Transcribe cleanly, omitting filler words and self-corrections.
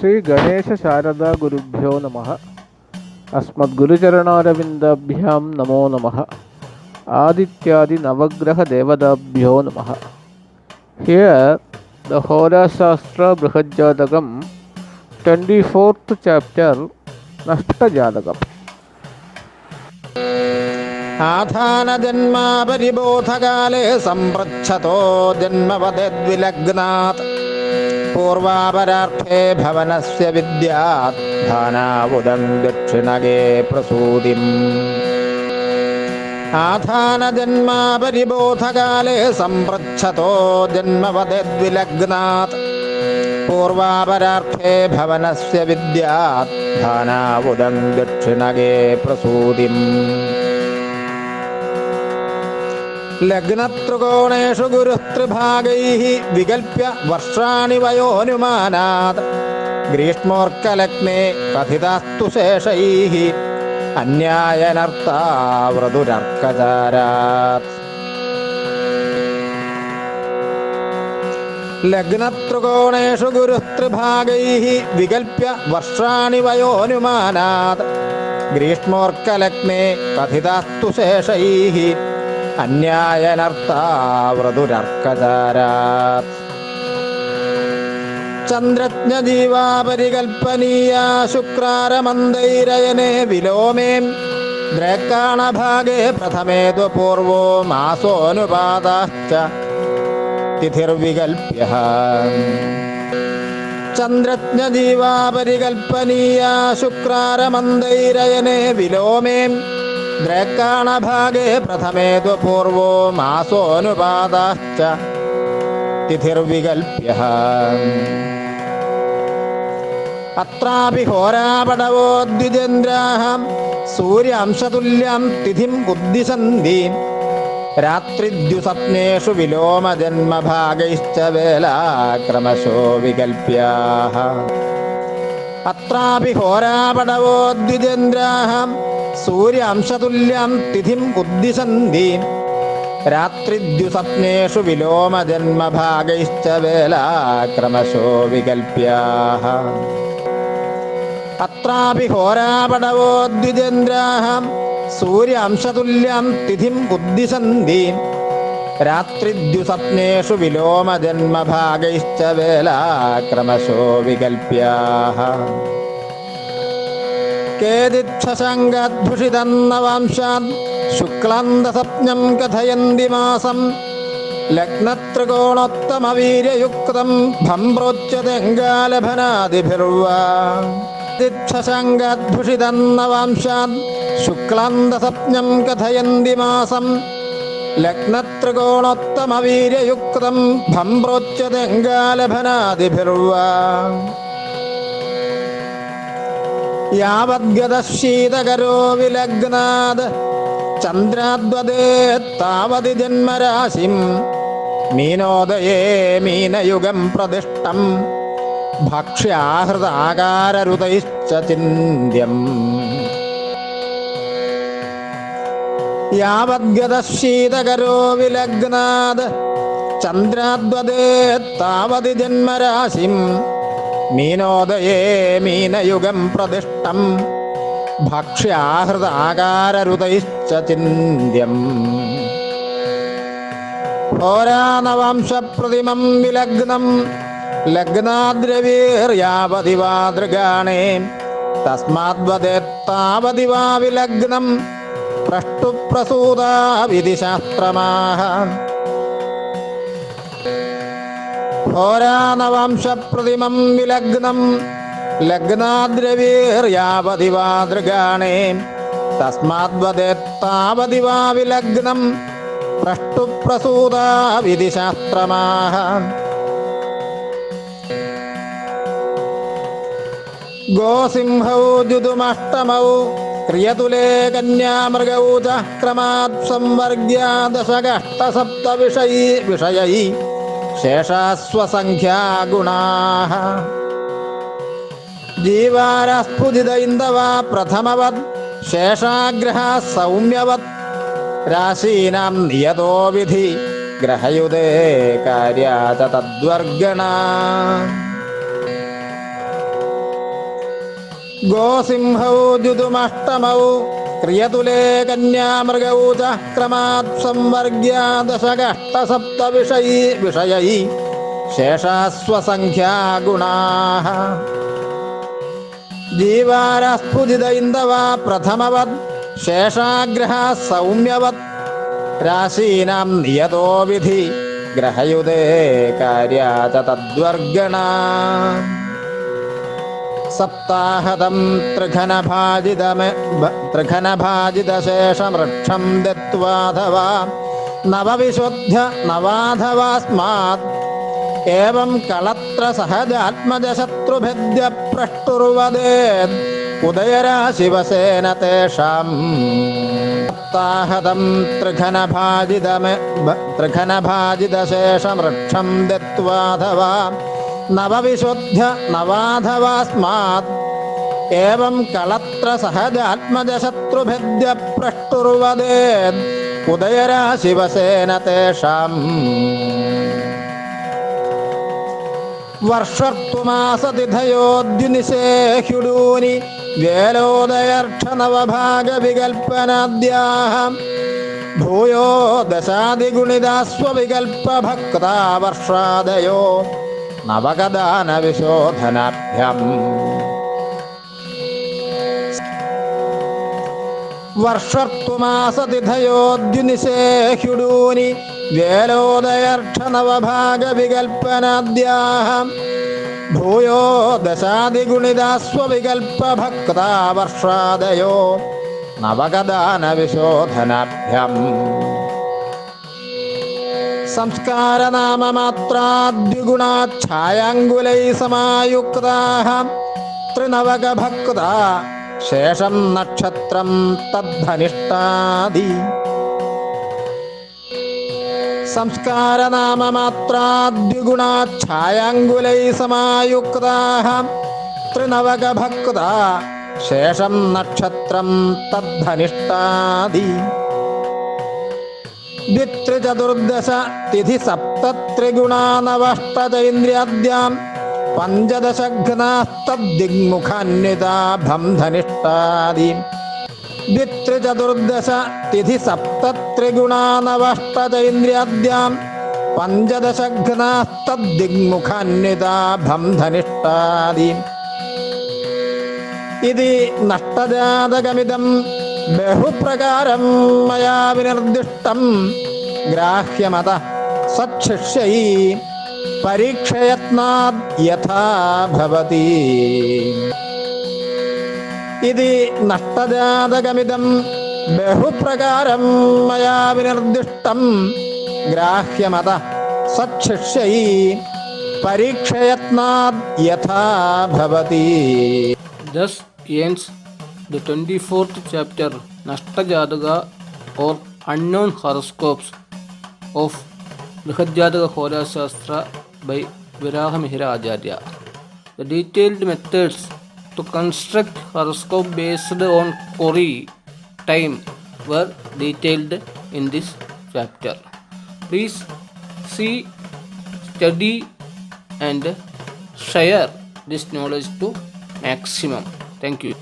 ശ്രീ ഗണേശ ശാരദാ ഗുരുഭ്യോ നമഃ. അസ്മദ്ഗുരുചരണാരവിന്ദാഭ്യാം നമോ നമഃ. ആദിത്യാദി നവഗ്രഹ ദേവതാഭ്യോ നമഃ. Here the Horashastra Brihajjatakam 24th chapter Nashtajadakam. ആധാന ജന്മാപരിബോധകാലേ സംപൃച്ഛതോ ജന്മവദേദ്വിലഗ്നാത് പൂർവാപരാർത്ഥേ ഭവനസ്യ വിദ്യാത് ധാനാവുദം ദക്ഷിണഗേ പ്രസൂതിം. ആധാന ജന്മാപരിബോധകാലേ സംപൃച്ഛതോ ജന്മവദേദ്വിലഗ്നാത് പൂർവാപരാർത്ഥേ ഭവനസ്യ വിദ്യാത് ധാനാവുദം ദക്ഷിണഗേ പ്രസൂതിം. ലഗ്നത്രികോണേഷു ഗുരുസ്ത്രിഭാഗൈഃ വികൽപ്യ വർഷാണി വയോനുമാനാത് ഗ്രീഷ്മോർക്കലഗ്നേ കഥിതാസ്തു ശേഷൈഃ അന്യായനർത്താവൃതുരർക്കചാരാത്. ലഗ്നത്രികോണേഷു ഗുരുസ്ത്രിഭാഗൈഃ വികൽപ്യ വർഷാണി വയോനുമാനാത് ഗ്രീഷ്മോർക്കലഗ്നേ കഥിതാസ്തു ശേഷൈഃ അന്യായനർത്താവൃതുരർക്കചാരാത്. ചന്ദ്രജ്ഞജീവാപരികൽപ്പനീയാ ശുക്രാരമന്ദൈരയനേ വിലോമേ ദ്രേക്കാണഭാഗേ പ്രഥമേതു പൂർവോ മാസോനുപാതാശ്ച തിഥിർവികൽപ്യഃ. ചന്ദ്രജ്ഞജീവാപരികൽപ്പനീയാ ശുക്രാരമന്ദൈരയനേ വിലോമേ ദ്രേക്കാണഭാഗേ പ്രഥമേതു പൂർവോ മാസോനുപാതാശ്ച തിഥിർവികൽപ്യഃ. അത്രാപി ഹോരാപടവോ ദ്വിജേന്ദ്രാഃ സൂര്യാംശതുല്യാം തിഥിം ഉദ്ദിശന്തി രാത്രിദ്യുസ്വപ്നേഷു വിലോമജന്മഭാഗൈശ്ച വേലാക്രമശോ വികൽപ്യാഃ. അത്രാപി ഹോരാപടവോ ദ്വിജേന്ദ്രാഃ സൂര്യാംശതുല്യാം തിഥിം ഉദ്ദിശന്തി രാത്രിദ്യുസ്വപ്നേഷു വിലോമജന്മഭാഗൈശ്ച വേലാക്രമശോ വികൽപ്യാഃ. അത്രാപി ഹോരാപടവോ ദ്വിജേന്ദ്രാഃ സൂര്യാംശതുല്യാം തിഥിം ഉദ്ദിശന്തി രാത്രിദ്യുസ്വപ്നേഷു വിലോമജന്മഭാഗൈശ്ച വേലാക്രമശോ വികൽപ്യാഃ. കേദിച്ഛശങ്കാദ്ഭുഷിതം നവാംശാത് ശുക്ലാന്തസപ്നം കഥയന്തി മാസം ലഗ്നത്രികോണോത്തമവീര്യയുക്തം ഭംപ്രോച്യതെങ്കാലഭനാദിഭിർവാ. ദിച്ഛശങ്കാദ്ഭുഷിതം നവാംശാത് ശുക്ലാന്തസപ്നം കഥയന്തി മാസം ലഗ്നത്രികോണോത്തമവീര്യയുക്തം ഭംപ്രോച്യതെങ്കാലഭനാദിഭിർവാ. യാവദ്ഗതശീതകരോ വിലഗ്നാത് ചന്ദ്രാദ്വദേത് താവതി ജന്മരാശിം മീനോദയേ മീനയുഗം പ്രതിഷ്ഠം ഭക്ഷ്യാഹൃതാകാരരുതൈശ്ച ചിന്യം. യാവദ്ഗതശീതകരോ വിലഗ്നാത് ചന്ദ്രാദ്വദേത് താവതി ജന്മരാശിം മീനോദയേ മീനയുഗം പ്രതിഷ്ഠം ഭക്ഷ്യാഹൃതാകാരരുതൈശ്ച ചിന്യം. ഹോരാനവാംശപ്രതിമം വിലഗ്നം ലഗ്നാദ്രവീർയാവതി വാ ദൃഗാണേ തസ്മാദ്വദേത്താവതി വാ വിലഗ്നം പ്രഷ്ടുപ്രസൂതാ വിധി ശാസ്ത്രമാഹ. ഹോരാനവാംശപ്രതിമം വിലഗ്നം ലഗ്നാദ്രവീർയാവതി വാ ദൃഗാണേ തസ്മാദ്വദേത്താവതി വാ വിലഗ്നം പ്രഷ്ടുപ്രസൂതാ വിധി ശാസ്ത്രമാഹ. ഗോസിംഹൗ ജുതുമഷ്ടമൗ ക്രിയതുലേ കന്യാമൃഗൗ ച ക്രമാത് സംവർഗ്യാ ദശകഷ്ടസപ്ത വിഷയൈ ശേഷാസ്വസംഖ്യാ ഗുണാഃ. ജീവാരസ്ഫുജിത ഇന്ധവാ പ്രഥമവത് ശേഷാഗ്രഹ സൗമ്യവത് രാശീനാം നിയതോ വിധി ഗ്രഹയുതേ കാര്യാച തദ്വർഗണ. गोसिंहौ जुदुमष्टमौ क्रियतुले कन्यामृगौ च क्रमात् संवर्ग्या दशकष्टसप्तविषयै शेषास्वसङ्ख्या गुणाः जीवारस्फुजित इन्दवा प्रथमवद् शेषाग्रहः सौम्यवत् राशीनां नियतो विधि ग्रहयुते कार्या च तद्वर्गणा सप्ताहतं त्रिघनभाजितशेषमृक्षं दत्त्वाथवा नवविशुद्ध्य नवाधवास्मात् एवं कलत्रसहजात्मजशत्रुभेद्य प्रष्टुर्वदेत् उदयराशिवसेन तेषां सप्ताहतं त्रिघनभाजितशेषमृक्षं दत्त्वाथवा नवविशुद्ध्य नवाधवास्मात् एवं कलत्रसहजात्मजशत्रुभेद्य प्रष्टुर्वदेत् उदयराशिवसेन तेषाम् वर्षर्तुमासतिथयोद्युनिषेह्युडूनि वेलोदयर्क्षनवभागविकल्पनाद्याः भूयो दशादिगुणिदास्वविकल्पभक्ता वर्षादयो नवकदानविशोधनाभ्याम् वर्षर्तुमासतिथयोद्युनिषेह्युडूनि वेलोदयर्क्षनवभागविकल्पनाद्याः भूयो दशादिगुणिदास्वविकल्पभक्ता वर्षादयो नवकदानविशोधनाभ्याम् संस्कारनाममात्राद्विगुणाच्छायाङ्गुलैः समायुक्ताः त्रिनवकभक्ता शेषं नक्षत्रं तद्धनिष्टादि संस्कारनाममात्राद्विगुणाच्छायाङ्गुलैः समायुक्ताः त्रिनवकभक्ता शेषं नक्षत्रं तद्धनिष्टादि द्वित्रिचतुर्दश तिथि सप्तत्रिगुणानवष्टचैन्द्रियाद्यां पञ्चदशघ्नास्तद्दिग्मुखान्विताभं धनिष्टादि द्वित्रिचतुर्दश तिथि सप्तत्रिगुणानवष्टचैन्द्रियाद्यां पञ्चदशघ्नास्तद्दिग्मुखान्विताभं धनिष्टादि इति नष्टजातकमिदं बहुप्रकारं मया विनिर्दिष्टं ग्राह्यमतः सच्छिष्यै परीक्षयत्नाद् यथा भवति इति नष्टजातकमिदं बहुप्रकारं मया विनिर्दिष्टं ग्राह्यमतः सच्छिष्यै परीक्षयत्नाद् यथा भवति. Thus ends the 24th chapter Nastajataka or Unknown Horoscopes of Brihajataka Hora Shastra by Virahamihira Acharya. The detailed methods to construct horoscope based on Kori time were detailed in this chapter. Please see, study and share this knowledge to maximum. Thank you.